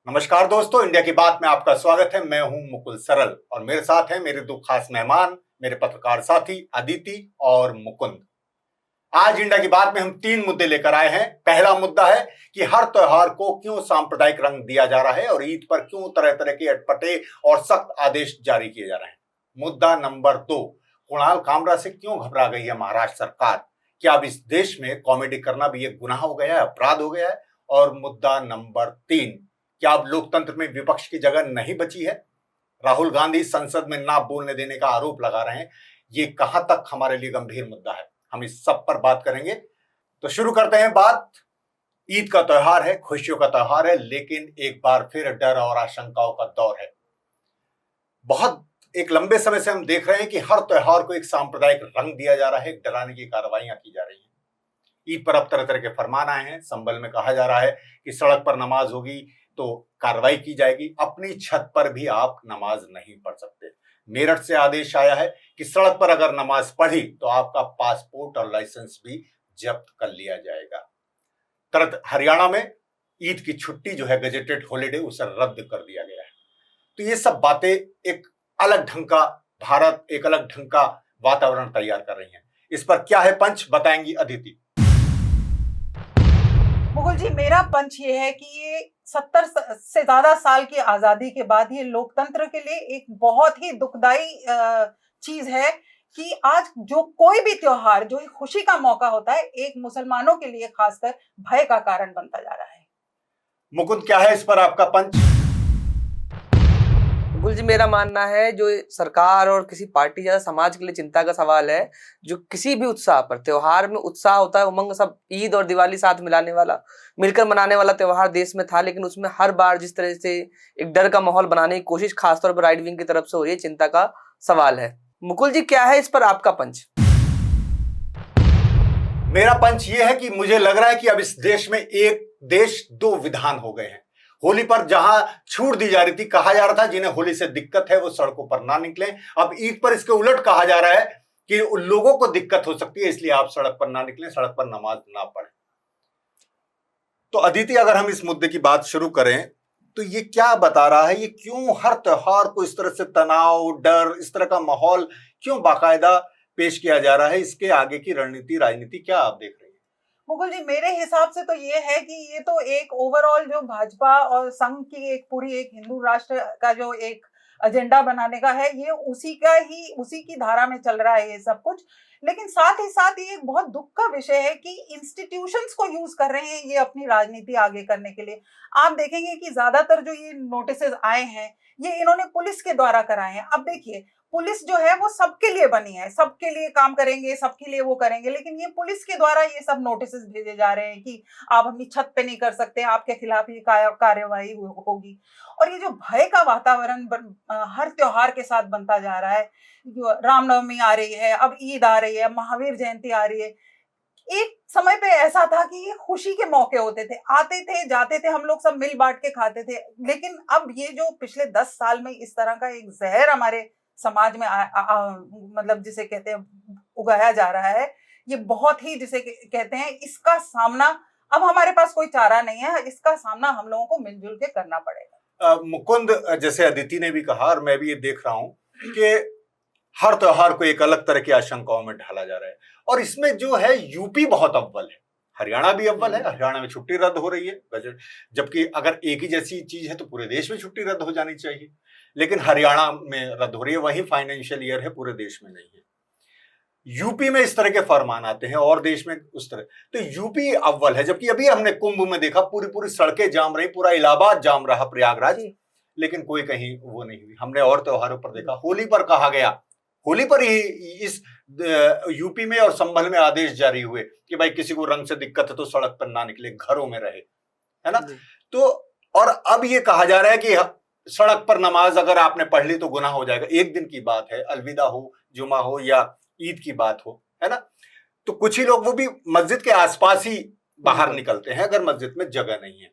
नमस्कार दोस्तों, इंडिया की बात में आपका स्वागत है। मैं हूं मुकुल सरल और मेरे साथ हैं मेरे दो खास मेहमान, मेरे पत्रकार साथी अदिति और मुकुंद। आज इंडिया की बात में हम 3 मुद्दे लेकर आए हैं। पहला मुद्दा है कि हर त्योहार को क्यों सांप्रदायिक रंग दिया जा रहा है और ईद पर क्यों तरह तरह के अटपटे और सख्त आदेश जारी किए जा रहे हैं। मुद्दा नंबर 2, कुणाल कामरा से क्यों घबरा गई है महाराष्ट्र सरकार। क्या अब इस देश में कॉमेडी करना भी एक गुनाह हो गया है, अपराध हो गया है। और मुद्दा नंबर 3, क्या अब लोकतंत्र में विपक्ष की जगह नहीं बची है। राहुल गांधी संसद में ना बोलने देने का आरोप लगा रहे हैं। ये कहां तक हमारे लिए गंभीर मुद्दा है, हम इस सब पर बात करेंगे। तो शुरू करते हैं बात। ईद का त्योहार है, खुशियों का त्योहार है, लेकिन एक बार फिर डर और आशंकाओं का दौर है। बहुत एक लंबे समय से हम देख रहे हैं कि हर त्योहार को एक सांप्रदायिक रंग दिया जा रहा है, डराने की कार्रवाइयां की जा रही हैं। ईद पर अब तरह तरह के फरमान आए हैं। संभल में कहा जा रहा है कि सड़क पर नमाज होगी तो कार्रवाई की जाएगी, अपनी छत पर भी आप नमाज नहीं पढ़ सकते। मेरठ से आदेश आया है कि सड़क पर अगर नमाज पढ़ी तो आपका पासपोर्ट और लाइसेंस भी जब्त कर लिया जाएगा। तुरंत हरियाणा में ईद की छुट्टी जो है, गजेटेड हॉलिडे, उसे रद्द कर दिया गया है। तो ये सब बातें एक अलग ढंग का भारत, एक अलग ढंग का वातावरण तैयार कर रही हैं। इस पर क्या है पंच, बताएंगी अदिति। मुकुल जी, मेरा पंच ये है कि ये 70 से ज्यादा साल की आजादी के बाद ये लोकतंत्र के लिए एक बहुत ही दुखदाई चीज है कि आज जो कोई भी त्योहार जो एक खुशी का मौका होता है, एक मुसलमानों के लिए खासकर भय का कारण बनता जा रहा है। मुकुंद, क्या है इस पर आपका पंच। बिल्कुल जी, मेरा मानना है जो सरकार और किसी पार्टी या समाज के लिए चिंता का सवाल है, जो किसी भी उत्साह पर, त्योहार में उत्साह होता है, उमंग, सब ईद और दिवाली साथ मिलाने वाला, मिलकर मनाने वाला त्योहार देश में था, लेकिन उसमें हर बार जिस तरह से एक डर का माहौल बनाने की कोशिश खासतौर पर राइट विंग की तरफ से हो रही है, चिंता का सवाल है। मुकुल जी, क्या है इस पर आपका पंच। मेरा पंच ये है कि मुझे लग रहा है कि अब इस देश में एक देश दो विधान हो गए हैं। होली पर जहां छूट दी जा रही थी, कहा जा रहा था जिन्हें होली से दिक्कत है वो सड़कों पर ना निकलें। अब ईद पर इसके उलट कहा जा रहा है कि लोगों को दिक्कत हो सकती है, इसलिए आप सड़क पर ना निकलें, सड़क पर नमाज ना पढ़ें। तो अदिति, अगर हम इस मुद्दे की बात शुरू करें तो ये क्या बता रहा है, ये क्यों हर त्योहार को इस तरह से तनाव, डर, इस तरह का माहौल क्यों बाकायदा पेश किया जा रहा है। इसके आगे की रणनीति, राजनीति क्या आप देख रहे हैं। मुकुल जी, मेरे हिसाब से तो ये है कि ये तो एक ओवरऑल जो भाजपा और संघ की एक पूरी एक हिंदू राष्ट्र का जो एक एजेंडा बनाने का है, ये उसी की धारा में चल रहा है ये सब कुछ। लेकिन साथ ही साथ ये एक बहुत दुख का विषय है कि इंस्टीट्यूशंस को यूज कर रहे हैं ये अपनी राजनीति आगे करने के लिए। आप देखेंगे कि ज्यादातर जो ये नोटिसेस आए हैं, ये इन्होंने पुलिस के द्वारा कराए हैं। अब देखिए, पुलिस जो है वो सबके लिए बनी है, सबके लिए काम करेंगे, सबके लिए वो करेंगे, लेकिन ये पुलिस के द्वारा ये सब नोटिसेस भेजे जा रहे हैं कि आप अपनी छत पे नहीं कर सकते, आपके खिलाफ ये कार्यवाही होगी। और ये जो भय का वातावरण हर त्योहार के साथ बनता जा रहा है, जो रामनवमी आ रही है, अब ईद आ रही है, महावीर जयंती आ रही है। एक समय पे ऐसा था कि ये खुशी के मौके होते थे, आते थे, जाते थे, हम लोग सब मिल बांट के खाते थे। लेकिन अब ये जो पिछले 10 साल में इस तरह का एक जहर हमारे समाज में मतलब जिसे कहते हैं उगाया जा रहा है, ये बहुत ही जिसे कहते हैं, इसका सामना अब हमारे पास कोई चारा नहीं है, इसका सामना हम लोगों को मिलजुल के करना पड़ेगा। मुकुंद, जैसे अदिति ने भी कहा और मैं भी ये देख रहा हूं कि हर त्योहार को एक अलग तरह की आशंकाओं में ढाला जा रहा है और इसमें जो है यूपी बहुत अव्वल है, हरियाणा भी अव्वल है। हरियाणा में छुट्टी रद्द हो रही है बजट, जबकि अगर एक ही जैसी चीज है तो पूरे देश में छुट्टी रद्द हो जानी चाहिए, लेकिन हरियाणा में रद्द हो रही है। वही फाइनेंशियल ईयर है, पूरे देश में नहीं है। यूपी में इस तरह के फरमान आते हैं और देश में उस तरह, तो यूपी अव्वल है। जबकि अभी हमने कुंभ में देखा, पूरी पूरी सड़कें जाम रही, पूरा इलाहाबाद जाम रहा, प्रयागराज, लेकिन कोई कहीं वो नहीं हुई। हमने और त्योहारों पर देखा, होली पर कहा गया, होली पर ही इस यूपी में और संभल में आदेश जारी हुए कि भाई किसी को रंग से दिक्कत है तो सड़क पर ना निकले, घरों में रहे, है ना। तो और अब ये कहा जा रहा है कि सड़क पर नमाज अगर आपने पढ़ ली तो गुनाह हो जाएगा। एक दिन की बात है, अलविदा हो, जुमा हो या ईद की बात हो, है ना। तो कुछ ही लोग वो भी मस्जिद के आसपास ही बाहर निकलते हैं अगर मस्जिद में जगह नहीं है,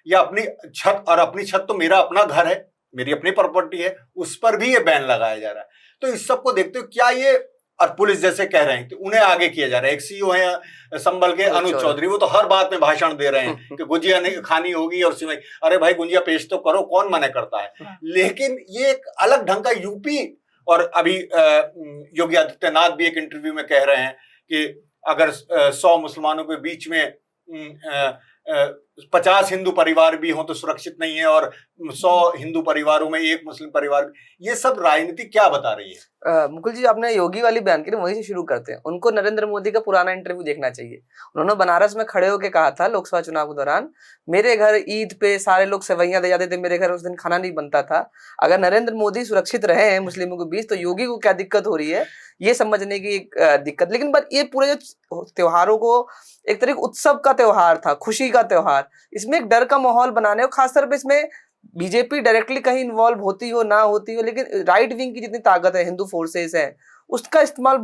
या अपनी छत, और अपनी छत तो मेरा अपना घर है, मेरी अपनी प्रॉपर्टी है, उस पर भी ये बैन लगाया जा रहा है। तो इस सब को देखते हुए क्या ये और पुलिस जैसे कह रहे हैं तो उन्हें आगे किया जा रहा है। एक सीईओ है संभल के अनुज चौधरी, वो तो हर बात में भाषण दे रहे हैं कि गुजिया नहीं खानी होगी और सिवाय, अरे भाई गुजिया पेश तो करो, कौन मना करता है। लेकिन ये एक अलग ढंग का यूपी, और अभी योगी आदित्यनाथ भी एक इंटरव्यू में कह रहे हैं कि अगर 100 मुसलमानों के बीच में 50 हिंदू परिवार भी हो तो सुरक्षित नहीं है, और 100 हिंदू परिवारों में एक मुस्लिम परिवार भी। ये सब राजनीति क्या बता रही है? मुकुल जी, आपने योगी वाली बयान की, वहीं से शुरू करते हैं। उनको नरेंद्र मोदी का पुराना इंटरव्यू देखना चाहिए। उन्होंने बनारस में खड़े होकर कहा था लोकसभा चुनाव के दौरान, मेरे घर ईद पे सारे लोग सेवैयां दे जाते थे, मेरे घर उस दिन खाना नहीं बनता था। अगर नरेंद्र मोदी सुरक्षित रहे हैं मुस्लिमों के बीच, तो योगी को क्या दिक्कत हो रही है, ये समझने की एक दिक्कत। लेकिन बस ये पूरे जो त्योहारों को एक तरह उत्सव का त्योहार था, खुशी का त्योहार, इसमें एक डर का माहौल बनाने, और खासतौर पर इसमें बीजेपी डायरेक्टली कहीं इन्वॉल्व होती हो ना होती हो, लेकिन राइट विंग की जितनी ताकत है, हिंदू फोर्सेस है, उसका इस्तेमाल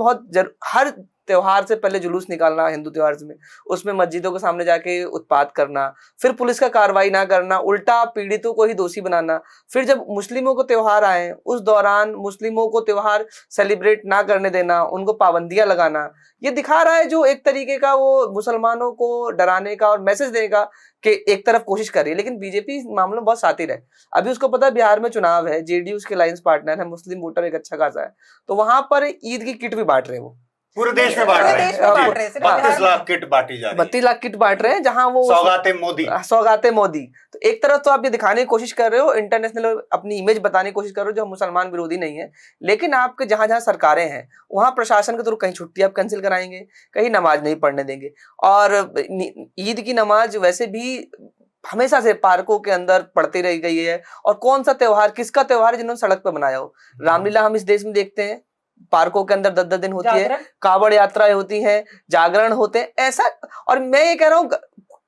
हर त्योहार से पहले जुलूस निकालना, हिंदू त्योहार में उसमें मस्जिदों के सामने जाके उत्पात करना, फिर पुलिस का कार्रवाई ना करना, उल्टा पीड़ितों को ही दोषी बनाना, फिर जब मुस्लिमों को त्योहार आए उस दौरान मुस्लिमों को त्योहार सेलिब्रेट ना करने देना, उनको पाबंदियां लगाना, ये दिखा रहा है जो एक तरीके का वो मुसलमानों को डराने का और मैसेज देने का कि एक तरफ कोशिश कर रही है। लेकिन बीजेपी इस मामले में बहुत शातिर है। अभी उसको पता है बिहार में चुनाव है, जेडीयू उसके लाइंस पार्टनर है, मुस्लिम वोटर एक अच्छा खासा है, तो वहां पर ईद की किट भी बांट रहे हैं। वो पूरे देश में बांट रहे हैं, 32 लाख किट बांटी जा रही है, 32 लाख किट बांट रहे हैं, जहां वो सौगाते मोदी। तो एक तरफ तो आप ये दिखाने की कोशिश कर रहे हो, इंटरनेशनल अपनी इमेज बताने की कोशिश कर रहे हो जो हम मुसलमान विरोधी नहीं है, लेकिन आपके जहां जहां सरकारें हैं वहां प्रशासन के थ्रू कहीं छुट्टी आप कैंसिल कराएंगे, कहीं नमाज नहीं पढ़ने देंगे। और ईद की नमाज वैसे भी हमेशा से पार्कों के अंदर पड़ती रह गई है। और कौन सा त्योहार, किसका त्योहार है जिन्होंने सड़क पर बनाया हो? रामलीला हम इस देश में देखते हैं, पार्कों के अंदर 10-10 दिन होती है, कावड़ यात्राएं होती हैं, जागरण होते हैं, ऐसा। और मैं ये कह रहा हूँ,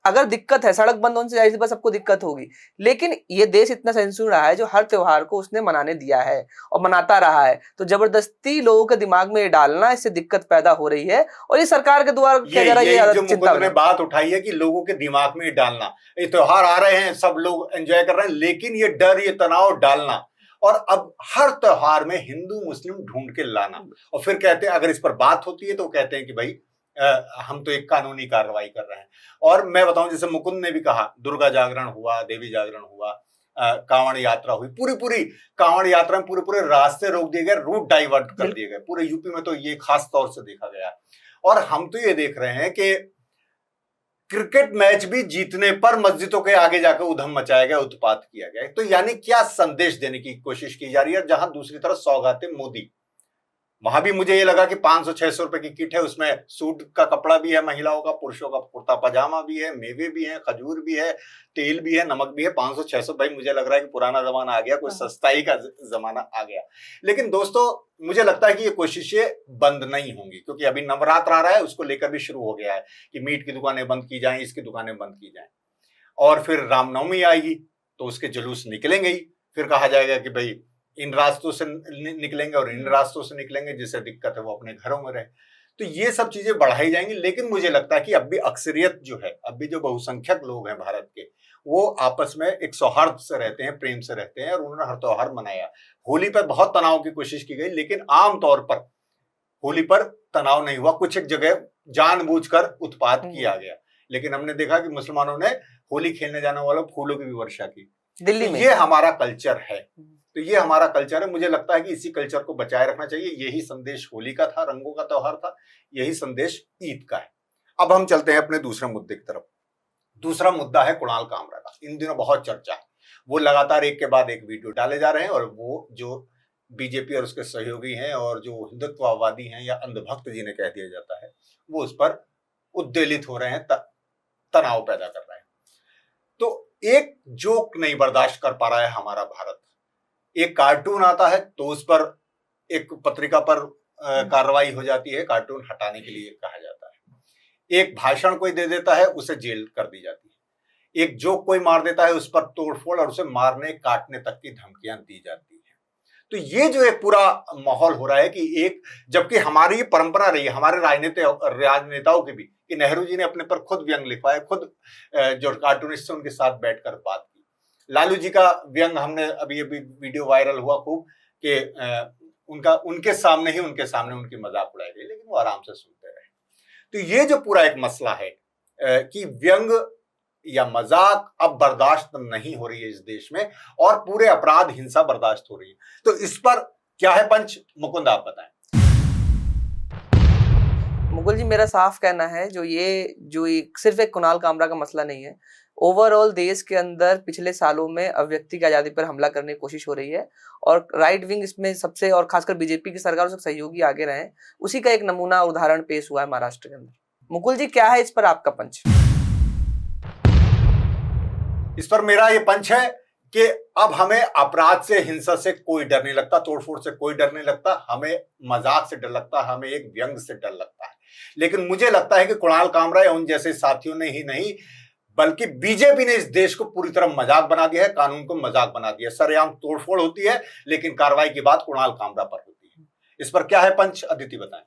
अगर दिक्कत है सड़क बंद होने से, जाहिर सी बात सबको दिक्कत होगी, लेकिन ये देश इतना सहिष्णु रहा है जो हर त्योहार को उसने मनाने दिया है और मनाता रहा है। तो जबरदस्ती लोगों के दिमाग में ये डालना, इससे दिक्कत पैदा हो रही है, और ये सरकार के द्वारा किया जा रहा है। ये जो मुकुंद ने बात उठाई है कि लोगों के दिमाग में डालना, ये त्योहार आ रहे हैं, सब लोग एंजॉय कर रहे हैं, लेकिन ये डर, ये तनाव डालना, और अब हर त्योहार में हिंदू मुस्लिम ढूंढ के लाना, और फिर कहते हैं, अगर इस पर बात होती है तो कहते हैं कि भाई हम तो एक कानूनी कार्रवाई कर रहे हैं। और मैं बताऊं, जैसे मुकुंद ने भी कहा, दुर्गा जागरण हुआ, देवी जागरण हुआ, कांवड़ यात्रा हुई, पूरी कांवड़ यात्रा में पूरे रास्ते रोक दिए गए, रूट डाइवर्ट कर दिए गए। पूरे यूपी में तो ये खास तौर से देखा गया। और हम तो ये देख रहे हैं कि क्रिकेट मैच भी जीतने पर मस्जिदों के आगे जाकर उधम मचाया गया, उत्पात किया गया। तो यानी क्या संदेश देने की कोशिश की जा रही है? जहां दूसरी तरफ सौगाते मोदी, वहां भी मुझे ये लगा कि 500-600 रुपए की किट है, उसमें सूट का कपड़ा भी है महिलाओं का, पुरुषों का कुर्ता पजामा भी है, मेवे भी है, खजूर भी है, तेल भी है, नमक भी है। 500-600, भाई मुझे लग रहा है कि पुराना जमाना आ गया, कुछ सस्ताई का जमाना आ गया। लेकिन दोस्तों, मुझे लगता है कि ये कोशिशें बंद नहीं होंगी, क्योंकि अभी नवरात्र आ रहा है, उसको लेकर भी शुरू हो गया है कि मीट की दुकानें बंद की जाएं, इसकी दुकानें बंद की जाएं। और फिर रामनवमी आएगी तो उसके जुलूस निकलेंगे ही, फिर कहा जाएगा कि भाई इन रास्तों से निकलेंगे और इन रास्तों से निकलेंगे, जिससे दिक्कत है वो अपने घरों में रहे। तो ये सब चीजें बढ़ाई जाएंगी। लेकिन मुझे लगता है कि अब भी अक्सरियत जो है, अब भी जो बहुसंख्यक लोग हैं भारत के, वो आपस में एक सौहार्द से रहते हैं, प्रेम से रहते हैं, और उन्होंने हर त्योहार मनाया। होली पर बहुत तनाव की कोशिश की गई, लेकिन आमतौर पर होली पर तनाव नहीं हुआ। कुछ एक जगह जानबूझकर उत्पात किया गया, लेकिन हमने देखा कि मुसलमानों ने होली खेलने जाने वालों फूलों की भी वर्षा की दिल्ली में। ये हमारा कल्चर है, तो ये हमारा कल्चर है। मुझे लगता है कि इसी कल्चर को बचाए रखना चाहिए। यही संदेश होली का था, रंगों का त्योहार था, यही संदेश ईद का है। अब हम चलते हैं अपने दूसरे मुद्दे की तरफ। दूसरा मुद्दा है कुणाल कामरा का। इन दिनों बहुत चर्चा है, वो लगातार एक के बाद एक वीडियो डाले जा रहे हैं, और वो जो बीजेपी और उसके सहयोगी हैं और जो हिंदुत्ववादी हैं या अंधभक्त जिन्हें कह दिया जाता है, वो उस पर उद्वेलित हो रहे हैं, तनाव पैदा कर रहे हैं। तो एक जोक नहीं बर्दाश्त कर पा रहा है हमारा भारत। एक कार्टून आता है तो उस पर एक पत्रिका पर कार्रवाई हो जाती है, कार्टून हटाने के लिए कहा जाता है। एक भाषण कोई दे देता है, उसे जेल कर दी जाती है। एक जोक कोई मार देता है, उस पर तोड़फोड़ और उसे मारने काटने तक की धमकियां दी जाती है। तो ये जो एक पूरा माहौल हो रहा है कि एक, जबकि हमारी ये परंपरा रही है, हमारे राजनेताओं की भी, कि नेहरू जी ने अपने पर खुद व्यंग लिखवाया, खुद जो कार्टूनिस्ट उनके साथ बैठकर बात की। लालू जी का व्यंग हमने अभी वीडियो वायरल हुआ खूब कि उनके सामने उनकी मजाक उड़ाई गई, लेकिन वो आराम से सुनते रहे। तो ये जो पूरा एक मसला है कि व्यंग या मजाक अब बर्दाश्त नहीं हो रही है इस देश में, और पूरे अपराध हिंसा बर्दाश्त हो रही है, तो इस पर क्या है पंच? मुकुंद, आप बताएं। मुकुल जी, मेरा साफ कहना है जो एक सिर्फ एक कुणाल कामरा का मसला नहीं है, ओवरऑल देश के अंदर पिछले सालों में अभिव्यक्ति की आजादी पर हमला करने की कोशिश हो रही है, और राइट विंग इसमें सबसे, और खासकर बीजेपी की सरकार और सब सहयोगी आगे रहे, उसी का एक नमूना उदाहरण पेश हुआ है महाराष्ट्र के अंदर। मुकुल जी, क्या है इस पर आपका पंच? इस पर मेरा ये पंच है कि अब हमें अपराध से, हिंसा से कोई डर नहीं लगता, तोड़फोड़ से कोई डर नहीं लगता, हमें मजाक से डर लगता है, हमें एक व्यंग से डर लगता है। लेकिन मुझे लगता है कि कुणाल कामरा या उन जैसे साथियों ने ही नहीं, बल्कि बीजेपी ने इस देश को पूरी तरह मजाक बना दिया है, कानून को मजाक बना दिया है। सरेआम तोड़फोड़ होती है, लेकिन कार्रवाई की बात कुणाल कामरा पर होती है। इस पर क्या है पंच? अदिति बताएं।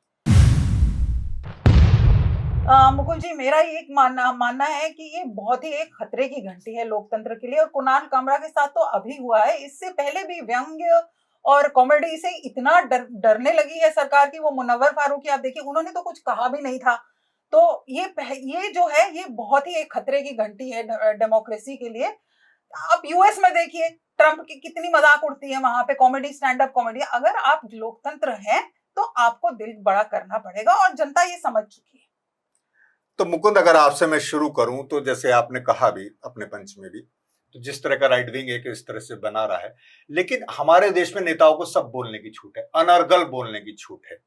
मुकुल जी, मेरा ये एक मानना है कि ये बहुत ही एक खतरे की घंटी है लोकतंत्र के लिए, और कुणाल कामरा के साथ तो अभी हुआ है, इससे पहले भी व्यंग्य और कॉमेडी से इतना डरने लगी है सरकार की। वो मुनव्वर फारूकी आप देखिए, उन्होंने तो कुछ कहा भी नहीं था। तो ये जो है, ये बहुत ही एक खतरे की घंटी है डेमोक्रेसी के लिए। आप यूएस में देखिए, ट्रंप की कितनी मजाक उड़ती है वहां पे, कॉमेडी, स्टैंड अप कॉमेडी। अगर आप लोकतंत्र हैं तो आपको दिल बड़ा करना पड़ेगा, और जनता ये समझ चुकी है। तो मुकुंद, अगर आपसे मैं शुरू करूं, तो जैसे आपने कहा भी अपने पंच में भी, तो जिस तरह का राइट विंग एक इस तरह से बना रहा है, लेकिन हमारे देश में नेताओं को सब बोलने की छूट है, अनर्गल बोलने की छूट है।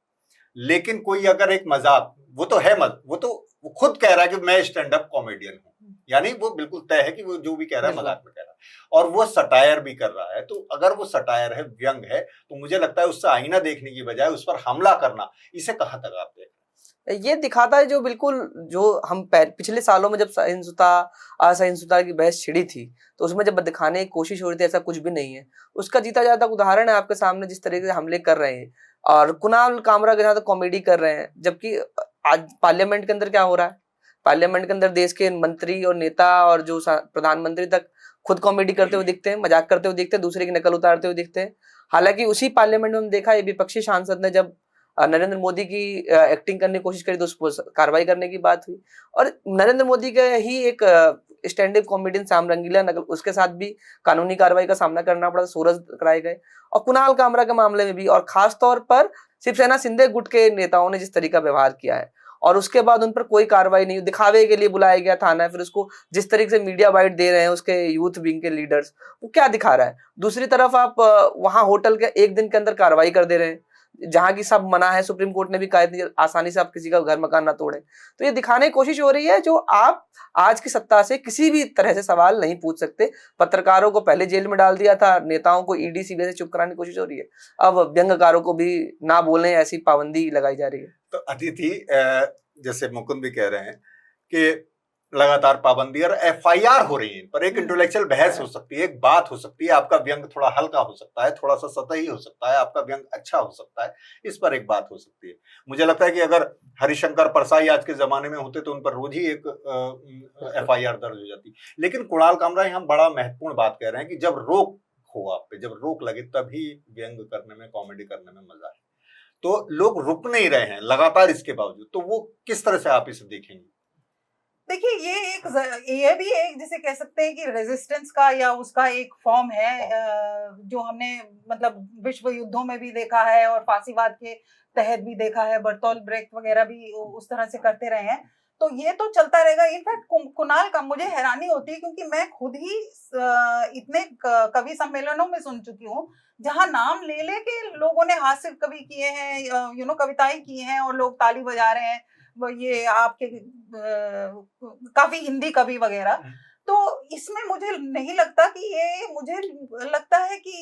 लेकिन कोई अगर एक मजाक, वो तो है मत, वो खुद कह रहा है कि मैं स्टैंड अप कॉमेडियन हूं, यानी वो बिल्कुल तय है कि वो जो भी कह रहा है मजाक में कह रहा है, और वो सटायर भी कर रहा है। तो अगर वो सटायर है, व्यंग है, तो मुझे लगता है उससे आईना देखने की बजाय उस पर हमला करना, इसे कहां तक आप देख? ये दिखाता है जो हम पिछले सालों में जब सहिष्णुता असहिष्णुता की बहस छिड़ी थी, तो उसमें जब दिखाने की कोशिश हो रही थी ऐसा कुछ भी नहीं है, उसका जीता जाता उदाहरण है आपके सामने, जिस तरीके से हमले कर रहे हैं और कुणाल कामरा के साथ कॉमेडी कर रहे हैं। जबकि आज पार्लियामेंट के अंदर क्या हो रहा है? पार्लियामेंट के अंदर देश के मंत्री और नेता और जो प्रधानमंत्री तक खुद कॉमेडी करते हुए दिखते हैं, मजाक करते हुए दिखते हैं, दूसरे की नकल उतारते हुए दिखते हैं। हालांकि उसी पार्लियामेंट में हम देखा है विपक्षी सांसद ने जब नरेंद्र मोदी की एक्टिंग करने की कोशिश करी तो उस पर कार्रवाई करने की बात हुई, और नरेंद्र मोदी के ही एक स्टैंड अप कॉमेडियन श्याम रंगीला नकल, उसके साथ भी कानूनी कार्रवाई का सामना करना पड़ा, सूरज कराए गए। और कुणाल कामरा के मामले में भी, और खास तौर पर शिवसेना शिंदे गुट के नेताओं ने जिस तरीका व्यवहार किया है, और उसके बाद उन पर कोई कार्रवाई नहीं, दिखावे के लिए बुलाया गया थाना, फिर उसको जिस तरीके से मीडिया बाइट दे रहे हैं उसके यूथ विंग के लीडर्स, वो क्या दिखा रहा है? दूसरी तरफ आप वहां होटल के एक दिन के अंदर कार्रवाई कर दे रहे हैं, जहां की सब मना है, सुप्रीम कोर्ट ने भी कहा है आसानी से आप किसी का घर मकान ना तोड़े। तो ये दिखाने की कोशिश हो रही है जो आप आज की सत्ता से किसी भी तरह से सवाल नहीं पूछ सकते। पत्रकारों को पहले जेल में डाल दिया था, नेताओं को ईडी सीबीआई से चुप कराने की कोशिश हो रही है, अब व्यंग्यकारों को भी ना बोलने ऐसी पाबंदी लगाई जा रही है। तो अदिति, जैसे मुकुंद भी कह रहे हैं कि लगातार पाबंदी और एफआईआर हो रही है, पर एक इंटेलेक्चुअल बहस हो सकती है, एक बात हो सकती है, आपका व्यंग थोड़ा हल्का हो सकता है, थोड़ा सा सतही हो सकता है, आपका व्यंग अच्छा हो सकता है, इस पर एक बात हो सकती है। मुझे लगता है कि अगर हरिशंकर परसाई आज के जमाने में होते तो उन पर रोज ही एक एफआईआर दर्ज हो जाती। लेकिन कुणाल कामरा यहाँ बड़ा महत्वपूर्ण बात कह रहे हैं कि जब रोक हो आप पे, जब रोक लगे, तभी व्यंग करने में, कॉमेडी करने में मजा है। तो लोग रुक नहीं रहे हैं लगातार इसके बावजूद, तो वो किस तरह से आप इसे देखेंगे? देखिए, ये भी एक जिसे कह सकते हैं कि रेजिस्टेंस का या उसका एक फॉर्म है, जो हमने मतलब विश्व युद्धों में भी देखा है और फांसीवाद के तहत भी देखा है, बर्तोल्ट ब्रेख्ट वगैरह भी उस तरह से करते रहे हैं। तो ये तो चलता रहेगा। इनफैक्ट कुणाल का मुझे हैरानी होती है, क्योंकि मैं खुद ही इतने कवि सम्मेलनों में सुन चुकी हूँ जहां नाम ले लेके लोगों ने हास्य कवि किए हैं, कविताएं की हैं, और लोग ताली बजा रहे हैं, ये आपके काफी हिंदी कवि वगैरह। तो इसमें मुझे नहीं लगता कि मुझे लगता है कि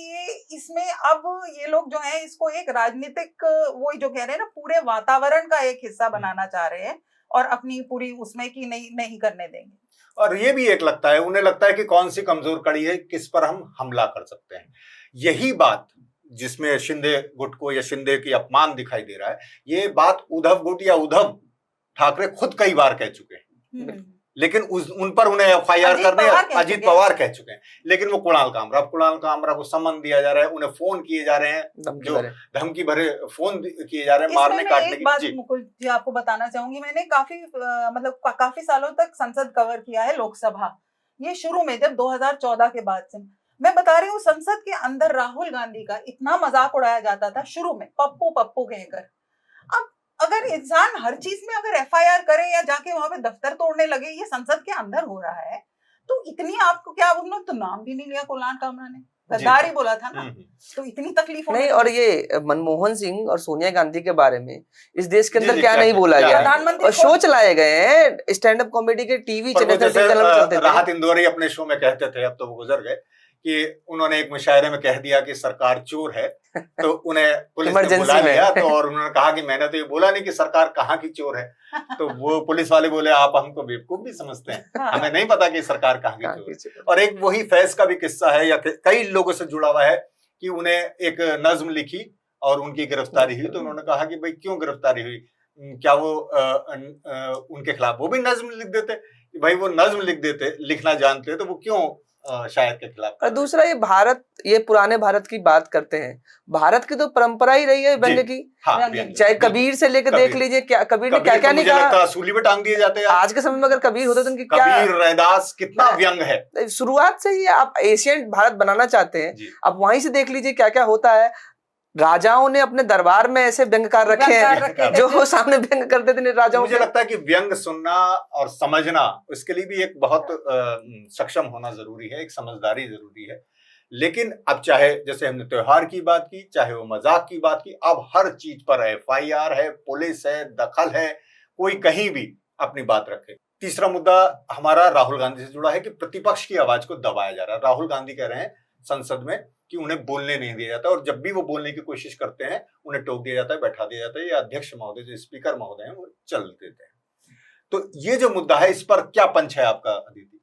इसमें अब ये लोग जो हैं इसको एक राजनीतिक, वो जो कह रहे हैं ना, पूरे वातावरण का एक हिस्सा बनाना चाह रहे हैं, और अपनी पूरी उसमें की नहीं करने देंगे। और ये भी एक लगता है, उन्हें लगता है कि कौन सी कमजोर कड़ी है, किस पर हम हमला कर सकते हैं। यही बात जिसमें शिंदे गुट को या शिंदे की अपमान दिखाई दे रहा है, ये बात उद्धव गुट या उद्धव ठाकरे खुद कई बार कह चुके हैं। लेकिन उन पर उन्हें एफआईआर करने अजीत पवार कह चुके हैं। लेकिन वो कुणाल कामरा को समन दिया जा रहा है, उन्हें फोन किए जा रहे हैं, जो धमकी भरे फोन किए जा रहे हैं, मारने काटने की। बात मुकुल जी आपको बताना चाहूंगी, मैंने काफी सालों तक संसद कवर किया है, लोकसभा, ये शुरू में जब 2014 के बाद से मैं बता रही हूँ, संसद के अंदर राहुल गांधी का इतना मजाक उड़ाया जाता था शुरू में, पप्पू पप्पू कहकर। अब अगर इंसान हर चीज में अगर एफआईआर करे या जाके वहां पे दफ्तर तोड़ने लगे, ये संसद के अंदर हो रहा है, तो इतनी आपको क्या, उन्होंने तो नाम भी नहीं लिया कुणाल कामरा ने, गद्दारी बोला था ना, तो इतनी तकलीफ नहीं। और ये मनमोहन सिंह और सोनिया गांधी के बारे में इस देश के अंदर क्या नहीं बोला गया, प्रधानमंत्री और शो चलाए गए हैं स्टैंड अप कॉमेडी के टीवी चैनल। राहत इंदौरी अपने शो में कहते थे, अब तो वो गुजर गए, कि उन्होंने एक मुशायरे में कह दिया कि सरकार चोर है, तो उन्हें पुलिस ने बुला लिया, तो और उन्होंने कहा कि मैंने तो ये बोला नहीं कि सरकार कहाँ की चोर है। तो वो पुलिस वाले बोले आप हमको बेवकूफ भी समझते हैं, हमें नहीं पता कि सरकार कहाँ की चोर है। और एक वही फैज का भी किस्सा है, या कई लोगों से जुड़ा हुआ है, कि उन्हें एक नज्म लिखी और उनकी गिरफ्तारी हुई, तो उन्होंने कहा कि भाई क्यों गिरफ्तारी हुई, क्या वो उनके खिलाफ वो भी नज्म लिख देते, कि भाई वो नज्म लिखना जानते, तो वो क्यों शायर के खिलाफ। और दूसरा ये पुराने भारत की बात करते हैं, भारत की तो परंपरा ही रही है व्यंग्य की। हाँ, चाहे कबीर से लेकर देख लीजिए, क्या कबीर ने क्या क्या नहीं कहा, सूली पे टांग दिए जाते हैं। आज के समय में अगर कबीर होते तो उनकी क्या, कबीर रैदास कितना व्यंग है। शुरुआत से ही आप एशियन भारत बनाना चाहते हैं, आप वहीं से देख लीजिए क्या क्या होता है। राजाओं ने अपने दरबार में ऐसे व्यंगकार रखे हैं जो सामने व्यंग करते थे राजाओं। मुझे लगता है कि व्यंग सुनना और समझना, उसके लिए भी एक बहुत सक्षम होना जरूरी है, एक समझदारी जरूरी है। लेकिन अब चाहे जैसे हमने त्योहार की बात की, चाहे वो मजाक की बात की, अब हर चीज पर एफआईआर है, पुलिस है, दखल है, कोई कहीं भी अपनी बात रखे। तीसरा मुद्दा हमारा राहुल गांधी से जुड़ा है कि प्रतिपक्ष की आवाज को दबाया जा रहा है। राहुल गांधी कह रहे हैं संसद में कि उन्हें बोलने नहीं दिया जाता, और जब भी वो बोलने की कोशिश करते हैं उन्हें टोक दिया जाता है, बैठा दिया जाता है, या अध्यक्ष महोदय जो स्पीकर महोदय हैं वो चल देते हैं। तो ये जो मुद्दा है, इस पर क्या पंच है आपका अदिति?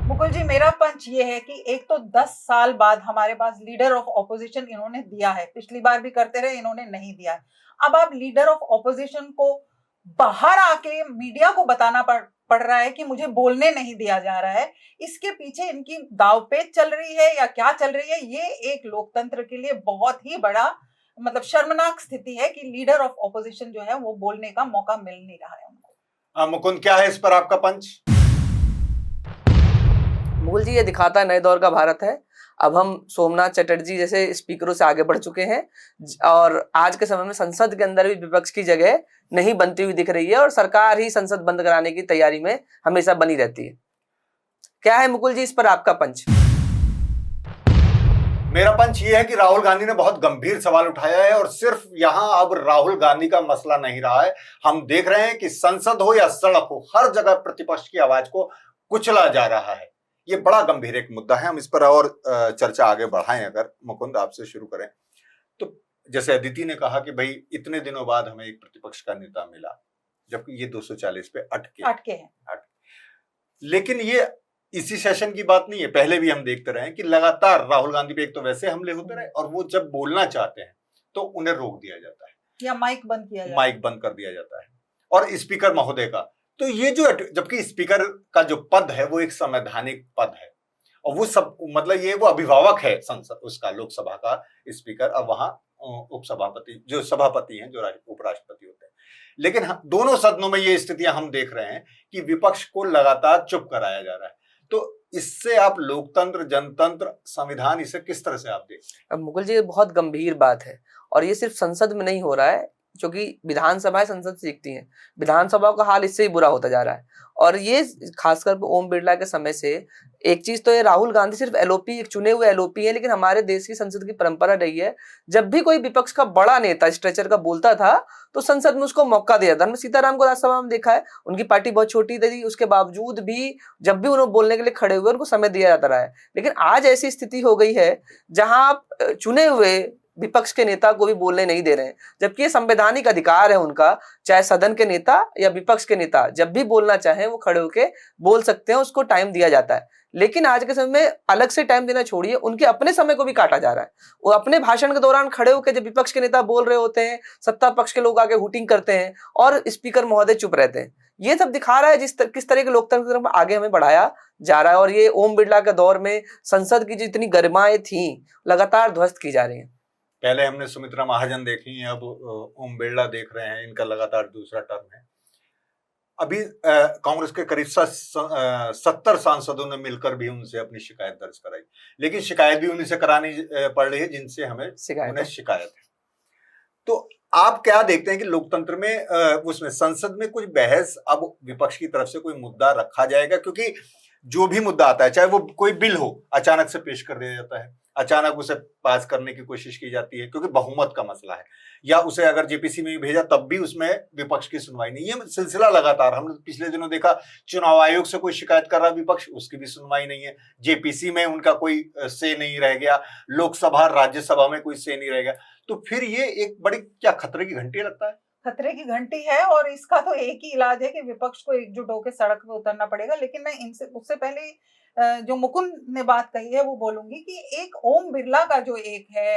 मुकुल जी, मेरा पंच ये है कि एक तो 10 साल बाद हमारे पास लीडर ऑफ ऑपोजिशन इन्होंने दिया है, पिछली बार भी करते रहे, इन्होंने नहीं दिया है। अब आप लीडर ऑफ ऑपोजिशन को बाहर आके मीडिया को बताना पड़ रहा है कि मुझे बोलने नहीं दिया जा रहा है, इसके पीछे इनकी दावपेच चल रही है या क्या चल रही है, ये एक लोकतंत्र के लिए बहुत ही बड़ा मतलब शर्मनाक स्थिति है कि लीडर ऑफ ऑपोजिशन जो है वो बोलने का मौका मिल नहीं रहा है उनको। मुकुंद, क्या है इस पर आपका पंच? मुकुल जी, ये दिखाता है नए दौर का भारत है। अब हम सोमनाथ चटर्जी जैसे स्पीकरों से आगे बढ़ चुके हैं, और आज के समय में संसद के अंदर भी विपक्ष की जगह नहीं बनती हुई दिख रही है, और सरकार ही संसद बंद कराने की तैयारी में हमेशा बनी रहती है। क्या है मुकुल जी इस पर आपका पंच? मेरा पंच ये है कि राहुल गांधी ने बहुत गंभीर सवाल उठाया है, और सिर्फ यहां अब राहुल गांधी का मसला नहीं रहा है। हम देख रहे हैं कि संसद हो या सड़क हो, हर जगह प्रतिपक्ष की आवाज को कुचला जा रहा है। ये बड़ा गंभीर एक मुद्दा है। हम इस पर और चर्चा आगे बढ़ाएं। अगर मुकुंद आपसे शुरू करें, तो जैसे अदिति ने कहा कि भाई इतने दिनों बाद हमें एक प्रतिपक्ष का नेता मिला, जबकि ये 240 पे अटके हैं। लेकिन ये इसी सेशन की बात नहीं है, पहले भी हम देखते रहे कि लगातार राहुल गांधी पे एक तो वैसे हमले होते रहे, और वो जब बोलना चाहते हैं तो उन्हें रोक दिया जाता है या माइक बंद कर दिया जाता है, और स्पीकर महोदय का। तो ये जो, जबकि स्पीकर का जो पद है वो एक संवैधानिक पद है, और वो सब मतलब ये वो अभिभावक है संसद उसका, लोकसभा का स्पीकर, और वहां उपसभापति जो सभापति हैं, जो उपराष्ट्रपति होते हैं। लेकिन दोनों सदनों में ये स्थितियां हम देख रहे हैं कि विपक्ष को लगातार चुप कराया जा रहा है। तो इससे आप लोकतंत्र, जनतंत्र, संविधान, इसे किस तरह से आप देखते हैं? अब मुकुल जी, ये बहुत गंभीर बात है, और ये सिर्फ संसद में नहीं हो रहा है, क्योंकि विधानसभाएं संसद सीखती हैं। विधानसभा का हाल इससे ही बुरा होता जा रहा है, और ये खासकर ओम बिरला के समय से एक चीज तो ये, राहुल गांधी सिर्फ एलओपी, एक चुने हुए एलओपी है, लेकिन हमारे देश की संसद की परंपरा रही है, जब भी कोई विपक्ष का बड़ा नेता स्ट्रेचर का बोलता था तो संसद में उसको मौका दिया था। हमने सीताराम को राज्यसभा में देखा है, उनकी पार्टी बहुत छोटी थी, उसके बावजूद भी जब भी उन्होंने बोलने के लिए खड़े हुए उनको समय दिया जाता रहा है। लेकिन आज ऐसी स्थिति हो गई है जहां आप चुने हुए विपक्ष के नेता को भी बोलने नहीं दे रहे हैं, जबकि ये संवैधानिक अधिकार है उनका। चाहे सदन के नेता या विपक्ष के नेता जब भी बोलना चाहे वो खड़े होके बोल सकते हैं, उसको टाइम दिया जाता है। लेकिन आज के समय में अलग से टाइम देना छोड़िए, उनके अपने समय को भी काटा जा रहा है। वो अपने भाषण के दौरान खड़े होकर जब विपक्ष के नेता बोल रहे होते हैं, सत्ता पक्ष के लोग आके हुटिंग करते हैं और स्पीकर महोदय चुप रहते हैं। ये सब दिखा रहा है किस तरह के लोकतंत्र की तरफ आगे हमें बढ़ाया जा रहा है। और ये ओम बिरला के दौर में संसद की जितनी गरिमाएं थी लगातार ध्वस्त की जा रही है। पहले हमने सुमित्रा महाजन देखी, अब ओम बिरला देख रहे हैं, इनका लगातार दूसरा टर्म है। अभी कांग्रेस के करीब 70 सांसदों ने मिलकर भी उनसे अपनी शिकायत दर्ज कराई, लेकिन शिकायत भी उन्हीं से करानी पड़ रही है जिनसे हमें उन्हें शिकायत है। तो आप क्या देखते हैं कि लोकतंत्र में उसमें संसद में कुछ बहस अब विपक्ष की तरफ से कोई मुद्दा रखा जाएगा? क्योंकि जो भी मुद्दा आता है, चाहे वो कोई बिल हो, अचानक से पेश कर दिया जाता है, अचानक उसे पास करने की कोशिश की जाती है क्योंकि बहुमत का मसला है, या उसे अगर जेपीसी में भी भेजा तब भी उसमें विपक्ष की सुनवाई नहीं। ये सिलसिला लगातार हमने पिछले दिनों देखा, चुनाव आयोग से कोई शिकायत कर रहा विपक्ष, उसकी भी सुनवाई नहीं है, जेपीसी में उनका कोई से नहीं रह गया, लोकसभा राज्यसभा में कोई से नहीं रह गया। तो फिर ये एक बड़ी क्या खतरे की घंटी लगता है? खतरे की घंटी है, और इसका तो एक ही इलाज है कि विपक्ष को एकजुट होकर सड़क पे उतरना पड़ेगा। लेकिन मैं इनसे उससे पहले जो मुकुंद ने बात कही है वो बोलूंगी कि एक ओम बिरला का जो एक है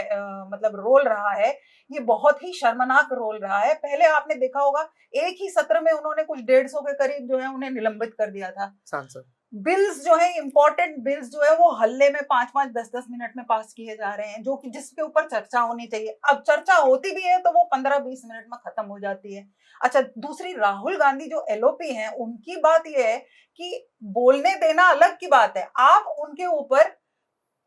मतलब रोल रहा है, ये बहुत ही शर्मनाक रोल रहा है। पहले आपने देखा होगा एक ही सत्र में उन्होंने कुछ 150 के करीब जो है उन्हें निलंबित कर दिया था। सांसद बिल्स जो है, इंपॉर्टेंट बिल्स जो है वो हल्ले में 5-5, 10-10 मिनट में पास किए जा रहे हैं, जो कि जिसके ऊपर चर्चा होनी चाहिए। अब चर्चा होती भी है तो वो 15-20 मिनट में खत्म हो जाती है। अच्छा, दूसरी राहुल गांधी जो एलओपी हैं, उनकी बात ये है कि बोलने देना अलग की बात है, आप उनके ऊपर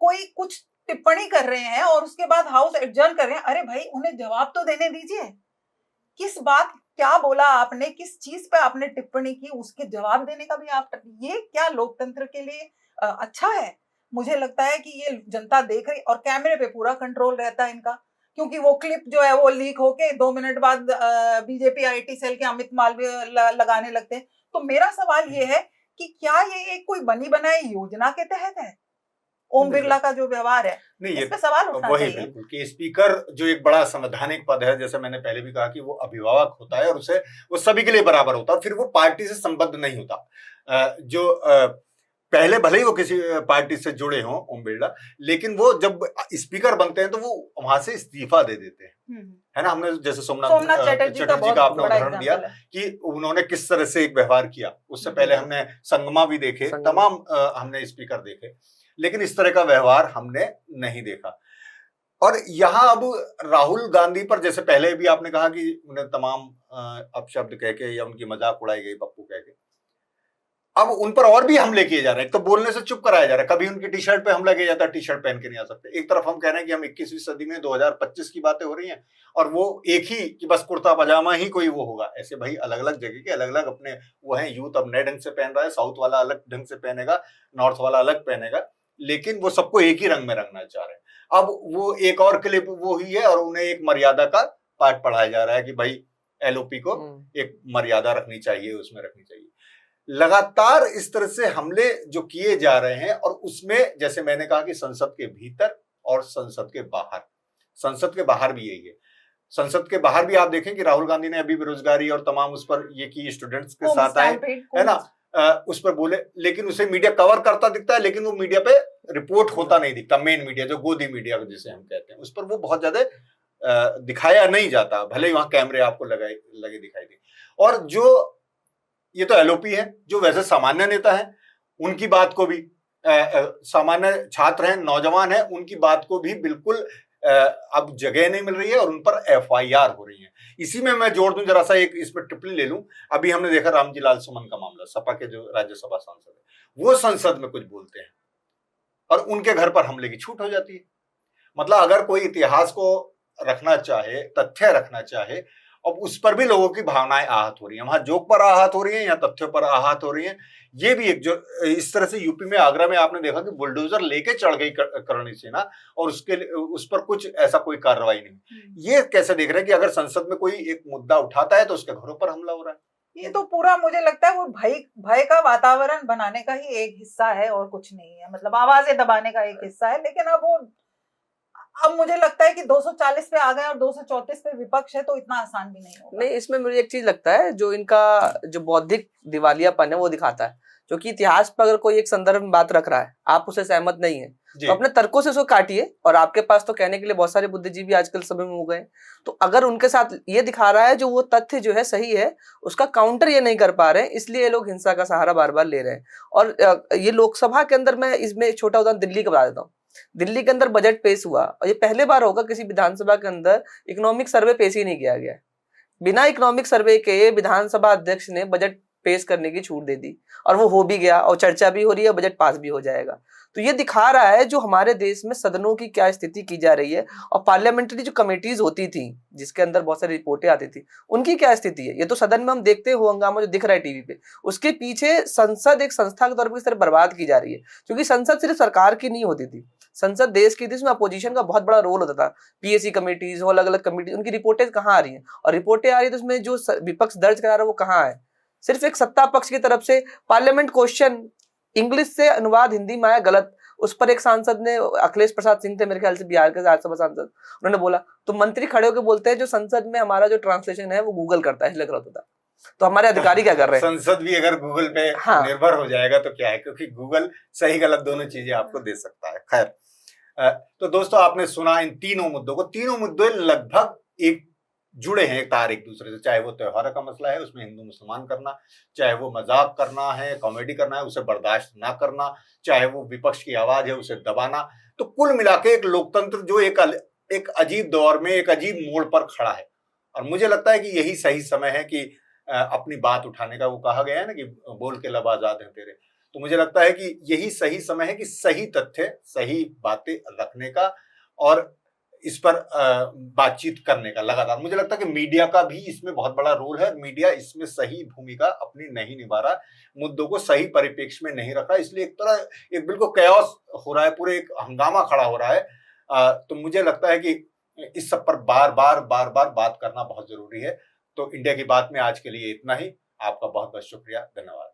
कोई कुछ टिप्पणी कर रहे हैं और उसके बाद हाउस एडजर्न कर रहे हैं। अरे भाई, उन्हें जवाब तो देने दीजिए, किस बात क्या बोला आपने, किस चीज पे आपने टिप्पणी की, उसके जवाब देने का भी आप, ये क्या लोकतंत्र के लिए अच्छा है? मुझे लगता है कि ये जनता देख रही, और कैमरे पे पूरा कंट्रोल रहता है इनका, क्योंकि वो क्लिप जो है वो लीक होके 2 मिनट बाद बीजेपी आईटी सेल के अमित मालवीय लगाने लगते हैं। तो मेरा सवाल ये है कि क्या ये एक कोई बनी बनाई योजना के तहत है ओम बिरला का जो व्यवहार है? नहीं, इस पे सवाल उठना वही चाहिए। बिल्कुल कि स्पीकर जो एक बड़ा संवैधानिक पद है, जैसे मैंने पहले भी कहा कि वो अभिभावक होता है और उसे वो सभी के लिए बराबर होता है, फिर वो पार्टी से संबद्ध नहीं होता। जो पहले भले ही वो किसी पार्टी से जुड़े हों ओम बिरला, लेकिन वो जब स्पीकर बनते हैं तो वो वहां से इस्तीफा दे देते हैं, है ना। हमने जैसे सोमनाथ चटर्जी का आपने उदाहरण दिया कि उन्होंने किस तरह से एक व्यवहार किया। उससे पहले हमने संगमा भी देखे, तमाम हमने स्पीकर देखे, लेकिन इस तरह का व्यवहार हमने नहीं देखा। और यहाँ अब राहुल गांधी पर, जैसे पहले भी आपने कहा कि उन्हें तमाम अपशब्द कह के या उनकी मजाक उड़ाई गई पप्पू कह के, अब उन पर और भी हमले किए जा रहे हैं। तो बोलने से चुप कराया जा रहा है, कभी उनकी टी शर्ट पे हमला किया जाता है, टी शर्ट पहन के नहीं आ सकते। एक तरफ हम कह रहे हैं कि हम 21वीं सदी में 2025 की बातें हो रही हैं, और वो एक ही कि बस कुर्ता पजामा ही कोई वो होगा। ऐसे भाई अलग अलग जगह के अलग अलग अपने वो हैं। यूथ अब नए ढंग से पहन रहा है, साउथ वाला अलग ढंग से पहनेगा, नॉर्थ वाला अलग पहनेगा, लेकिन वो सबको एक ही रंग में रंगना चाह रहे हैं। अब वो एक और क्लिप वो हुई है और उन्हें एक मर्यादा का पाठ पढ़ाया जा रहा है कि भाई एलओपी को एक मर्यादा रखनी चाहिए, उसमें रखनी चाहिए। लगातार इस तरह से हमले जो किए जा रहे हैं, और उसमें जैसे मैंने कहा कि संसद के भीतर और संसद के बाहर, संसद के बाहर भी यही है। संसद के बाहर भी आप देखें कि राहुल गांधी ने अभी बेरोजगारी और तमाम उस पर ये की, स्टूडेंट्स के साथ आए, है ना, उस पर बोले, लेकिन उसे मीडिया कवर करता दिखता है, लेकिन वो मीडिया पे रिपोर्ट होता नहीं दिखता। मेन मीडिया जो गोदी मीडिया जिसे हम कहते हैं, उस पर वो बहुत ज्यादा दिखाया नहीं जाता, भले ही वहां कैमरे आपको लगे दिखाई दे। और जो ये तो एलओपी है, जो वैसे सामान्य नेता है, उनकी बात को भी सामान्य छात्र हैं, नौजवान हैं, उनकी बात को भी बिल्कुल अब जगह नहीं मिल रही है और उन पर एफआईआर हो रही है। इसी में मैं जोड़ दूं जरा सा, एक इस पर टिप्पणी ले लूं। अभी हमने देखा रामजी लाल सुमन का मामला, सपा के जो राज्यसभा सांसद है, वो संसद में कुछ बोलते हैं और उनके घर पर हमले की छूट हो जाती है। मतलब अगर कोई इतिहास को रखना चाहे, तथ्य रखना चाहे, अब उस पर भी लोगों की भावनाएं आहत हो रही हैं, वहां जोक पर आहत हो रही हैं या तथ्यों पर आहत हो रही हैं। ये भी एक जो इस तरह से यूपी में, आगरा में आपने देखा कि बुलडोजर लेके चढ़ गई करणी सेना और उसके उस पर कुछ ऐसा कोई कार्रवाई नहीं। ये कैसे देख रहे हैं कि अगर संसद में कोई एक मुद्दा उठाता है तो उसके घरों पर हमला हो रहा है? ये तो पूरा मुझे लगता है वो भय का वातावरण बनाने का ही एक हिस्सा है और कुछ नहीं है। मतलब आवाजें दबाने का एक हिस्सा है। लेकिन अब वो अब मुझे लगता है कि 240 पे आ गए और 234 पे विपक्ष है, तो इतना आसान भी नहीं होगा। नहीं, इसमें मुझे एक चीज लगता है, जो इनका जो बौद्धिक दिवालियापन है वो दिखाता है, क्योंकि इतिहास पर अगर कोई एक संदर्भ में बात रख रहा है, आप उससे सहमत नहीं है, तो अपने तर्कों से उसको काटिए। और आपके पास तो कहने के लिए बहुत सारे बुद्धिजीवी आजकल समय में हो गए, तो अगर उनके साथ ये दिखा रहा है जो वो तथ्य जो है सही है, उसका काउंटर ये नहीं कर पा रहे हैं, इसलिए ये लोग हिंसा का सहारा बार बार ले रहे हैं। और ये लोकसभा के अंदर, मैं इसमें एक छोटा उदाहरण दिल्ली का बता देता हूँ। दिल्ली के अंदर बजट पेश हुआ, और ये पहले बार होगा किसी विधानसभा के अंदर इकोनॉमिक सर्वे पेश ही नहीं किया गया। बिना इकोनॉमिक सर्वे के विधानसभा अध्यक्ष ने बजट पेश करने की छूट दे दी, और वो हो भी गया, और चर्चा भी हो रही है, बजट पास भी हो जाएगा। तो ये दिखा रहा है जो हमारे देश में सदनों की क्या स्थिति की जा रही है, और पार्लियामेंट्री जो कमेटीज होती थी जिसके अंदर बहुत सारी रिपोर्टें आती थी, उनकी क्या स्थिति है। ये तो सदन में हम देखते हो हंगामा जो दिख रहा है टीवी पे, उसके पीछे संसद एक संस्था के तौर पर इस तरह बर्बाद की जा रही है। क्योंकि संसद सिर्फ सरकार की नहीं होती थी, संसद देश की थी, इसमें अपोजिशन का बहुत बड़ा रोल होता था। पीएससी कमेटीज, अलग अलग कमेटी, उनकी रिपोर्टें कहाँ आ रही हैं, और रिपोर्टें आ रही है तो उसमें जो विपक्ष दर्ज करा रहा है वो कहाँ है। सिर्फ एक सत्ता पक्ष की तरफ से पार्लियामेंट क्वेश्चन इंग्लिश से अनुवाद हिंदी में आया गलत, उस पर एक सांसद ने, अखिलेश प्रसाद सिंह थे मेरे ख्याल से, बिहार के राज्यसभा सांसद, उन्होंने बोला, तो मंत्री खड़े होकर बोलते हैं जो संसद में हमारा जो ट्रांसलेशन है वो गूगल करता है, इसलिए गलत होता। तो हमारे अधिकारी क्या कर रहे हैं? संसद भी अगर गूगल पे निर्भर हो जाएगा तो क्या है, क्योंकि गूगल सही गलत दोनों चीजें आपको दे सकता है। खैर, तो दोस्तों आपने सुना इन तीनों मुद्दों को। तीनों मुद्दे लगभग एक जुड़े हैं, एक तार एक दूसरे से। चाहे वो त्योहार का मसला है, उसमें हिंदू मुसलमान करना, चाहे वो मजाक करना है, कॉमेडी करना है, उसे बर्दाश्त ना करना, चाहे वो विपक्ष की आवाज है उसे दबाना। तो कुल मिला के एक लोकतंत्र जो एक अजीब दौर में एक अजीब मोड़ पर खड़ा है। और मुझे लगता है कि यही सही समय है कि अपनी बात उठाने का। वो कहा गया है ना कि बोल के लब आजाद हैं तेरे। तो मुझे लगता है कि यही सही समय है कि सही तथ्य, सही बातें रखने का और इस पर बातचीत करने का लगातार। मुझे लगता है कि मीडिया का भी इसमें बहुत बड़ा रोल है। मीडिया इसमें सही भूमिका अपनी नहीं निभा रहा, मुद्दों को सही परिप्रेक्ष्य में नहीं रखा, इसलिए एक बिल्कुल कैओस हो रहा है, पूरे एक हंगामा खड़ा हो रहा है। तो मुझे लगता है कि इस सब पर बार बार बात करना बहुत जरूरी है। तो इंडिया की बात में आज के लिए इतना ही। आपका बहुत बहुत शुक्रिया, धन्यवाद।